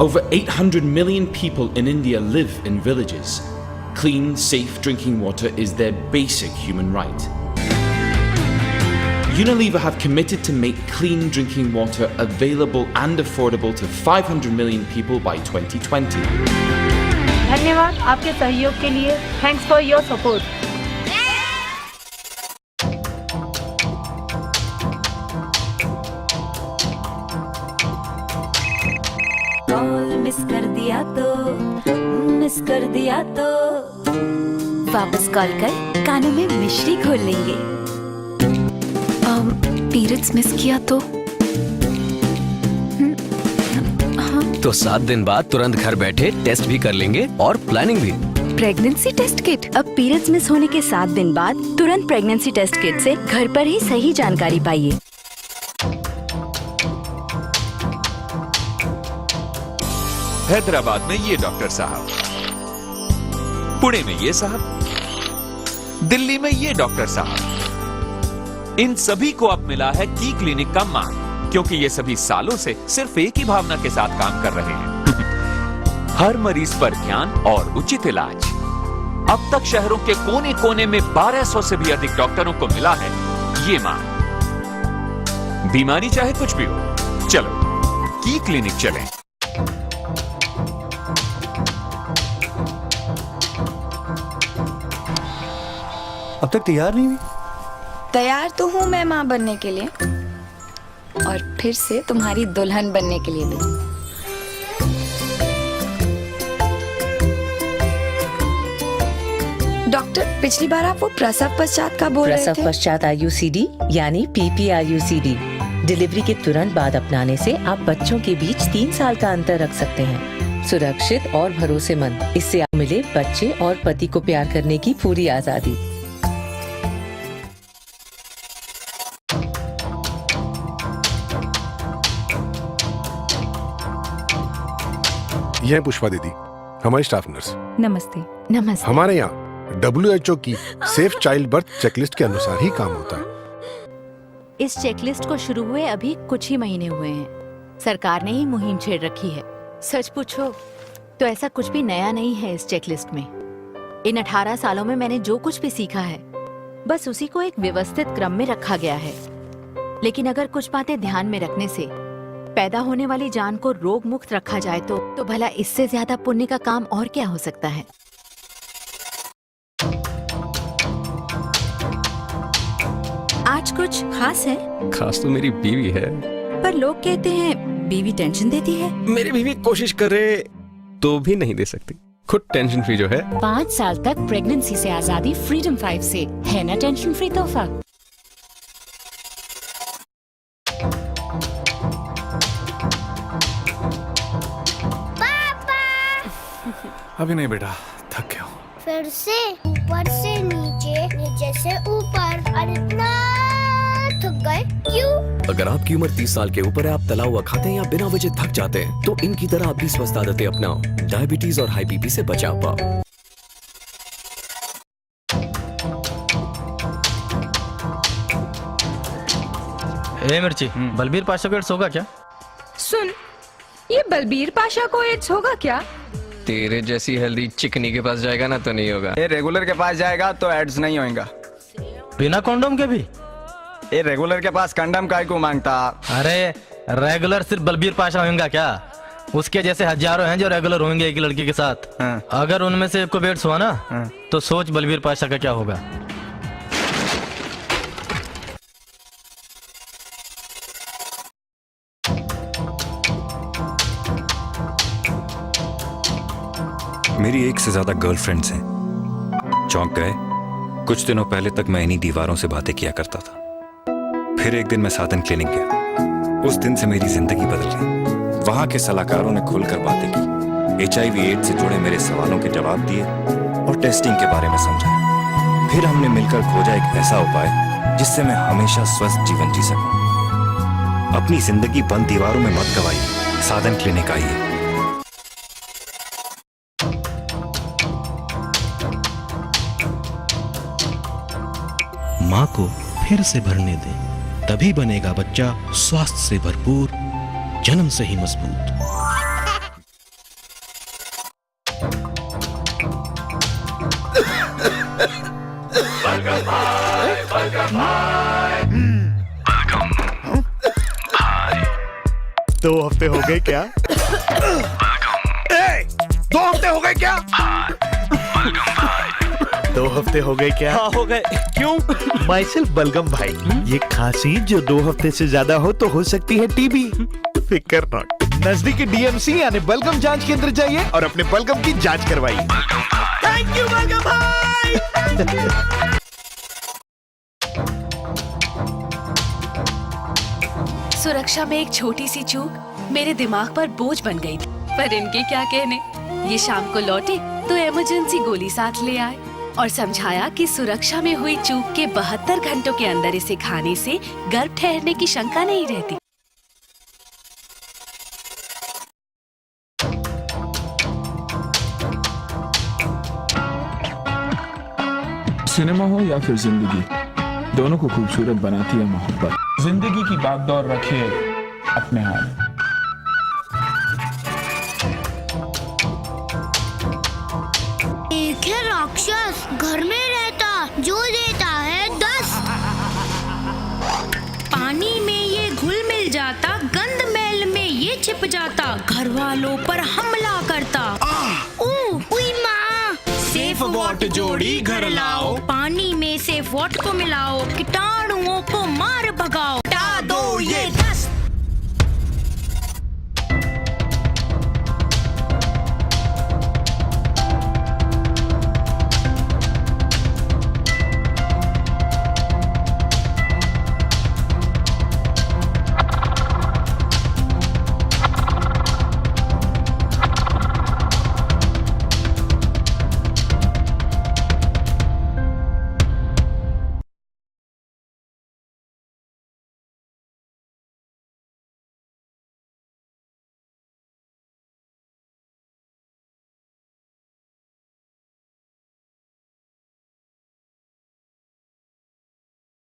Over 800 million people in India live in villages. Clean, safe drinking water is their basic human right. Unilever have committed to make clean drinking water available and affordable to 500 million people by 2020. धन्यवाद आपके सहयोग के लिए. Thanks for your support. Miss कर दिया तो वापस call कर कानों में मिश्री घोल लेंगे. पीरियड्स मिस किया तो तो 7 दिन बाद तुरंत घर बैठे टेस्ट भी कर लेंगे और प्लानिंग भी. प्रेगनेंसी टेस्ट किट अब पीरियड्स मिस होने के 7 दिन बाद तुरंत प्रेगनेंसी टेस्ट किट से घर पर ही सही जानकारी पाइए. हैदराबाद में ये डॉक्टर साहब, पुणे में ये साहब, दिल्ली में ये डॉक्टर साहब, इन सभी को अब मिला है की क्लिनिक का मान, क्योंकि ये सभी सालों से सिर्फ एक ही भावना के साथ काम कर रहे हैं. हर मरीज पर ध्यान और उचित इलाज. अब तक शहरों के कोने कोने में 1200 से भी अधिक डॉक्टरों को मिला है ये मान. बीमारी चाहे कुछ भी हो, चलो की क्लिनिक चलें. अब तक तैयार नहीं हुई? तैयार तो हूँ मैं माँ बनने के लिए और फिर से तुम्हारी दुल्हन बनने के लिए भी. डॉक्टर, पिछली बार आप वो प्रसव पश्चात का बोल रहे थे. प्रसव पश्चात IUCD यानी PPIUCD डिलीवरी के तुरंत बाद अपनाने से आप बच्चों के बीच 3 साल का अंतर रख सकते हैं. सुरक्षित और भरोसेमंद. इससे आप मिले बच्चे और पति को प्यार करने की पूरी आजादी. यह पुष्पा दीदी, हमारी स्टाफ नर्स. नमस्ते. नमस्ते. हमारे यहाँ WHO की सेफ चाइल्ड बर्थ चेकलिस्ट के अनुसार ही काम होता है. इस चेकलिस्ट को शुरू हुए अभी कुछ ही महीने हुए हैं. सरकार ने ही मुहिम छेड़ रखी है. सच पूछो तो ऐसा कुछ भी नया नहीं है इस चेकलिस्ट में. इन 18 सालों में मैंने जो कुछ भी सीखा है बस उसी को एक व्यवस्थित क्रम में रखा गया है. लेकिन अगर कुछ बातें ध्यान में रखने से पैदा होने वाली जान को रोग मुक्त रखा जाए तो भला इससे ज्यादा पुण्य का काम और क्या हो सकता है. आज कुछ खास है? खास तो मेरी बीवी है. पर लोग कहते हैं बीवी टेंशन देती है. मेरी बीवी कोशिश करे तो भी नहीं दे सकती. खुद टेंशन फ्री जो है. 5 साल तक प्रेगनेंसी से आजादी फ्रीडम 5 से है ना टेंशन फ्री तोहफा. अभी नहीं बेटा, थक गया हूँ. फिर से ऊपर से नीचे, नीचे से ऊपर, और इतना थक गए क्यों? अगर आपकी उम्र 30 साल के ऊपर है, आप तला हुआ खाते हैं या बिना वजह थक जाते हैं, तो इनकी तरह आप भी स्वस्थ आदतें अपनाओ. डायबिटीज और हाई बीपी से बचाव पाओ. ए मिर्ची, बलबीर पाशा को एड्स होगा क्या? सुन, ये बलबीर पाशा को एड्स होगा क्या? तेरे जैसी हेल्दी चिकनी के पास जाएगा ना तो नहीं होगा. ये रेगुलर के पास जाएगा तो एड्स नहीं होएगा. बिना कंडोम के भी? ये रेगुलर के पास कंडम काय को मांगता? अरे रेगुलर सिर्फ बलबीर पाशा होगा क्या? उसके जैसे हजारों हैं जो रेगुलर होंगे एक लड़की के साथ. अगर उनमें से एक को एड्स हुआ ना तो सोच बलबीर पाशा का क्या होगा. मेरी 1 से ज्यादा गर्लफ्रेंड्स हैं. चौंक गए. कुछ दिनों पहले तक मैं इन्हीं दीवारों से बातें किया करता था. फिर एक दिन मैं साधन क्लिनिक गया. उस दिन से मेरी जिंदगी बदल गई. वहां के सलाहकारों ने खुलकर बातें की, HIV एड्स से जुड़े मेरे सवालों के जवाब दिए और टेस्टिंग के बारे में समझाया. फिर हमने मिलकर खोजा एक ऐसा उपाय जिससे मैं हमेशा स्वस्थ जीवन जी सकूं. अपनी जिंदगी बंद दीवारों में मत गवाइए. साधन क्लिनिक आइए. माँ को फिर से भरने दें, तभी बनेगा बच्चा स्वास्थ्य से भरपूर, जन्म से ही मजबूत. दो हफ्ते हो गए क्या? 2 हफ्ते हो गए क्या? 2 हफ्ते हो गए क्या? हाँ हो गए। क्यों? माई सेल्फ बलगम भाई, ये खांसी जो 2 हफ्ते से ज्यादा हो तो हो सकती है टीबी। फिकर नॉट, नजदीकी डीएमसी यानी बलगम जांच केंद्र जाइए और अपने बलगम की जांच करवाइए। थैंक यू बलगम भाई। सुरक्षा में एक छोटी सी चूक मेरे दिमाग पर बोझ बन गई थी, पर इनके क्या कहने। ये शाम को लौटे तो इमरजेंसी गोली साथ ले आए और समझाया कि सुरक्षा में हुई चूक के 72 घंटों के अंदर इसे खाने से गर्भ ठहरने की शंका नहीं रहती। सिनेमा हो या फिर जिंदगी, दोनों को खूबसूरत बनाती है मोहब्बत। जिंदगी की बागडोर रखिए अपने हाथ। एक है राक्षस घर में रहता जो देता है 10। पानी में ये घुल मिल जाता, गंद मैल में ये छिप जाता, घर वालों पर हमला करता। उई माँ, सेफ वॉट जोड़ी घर लाओ, पानी में सेफ वॉट को मिलाओ, कीटाणुओं को मार भगाओ।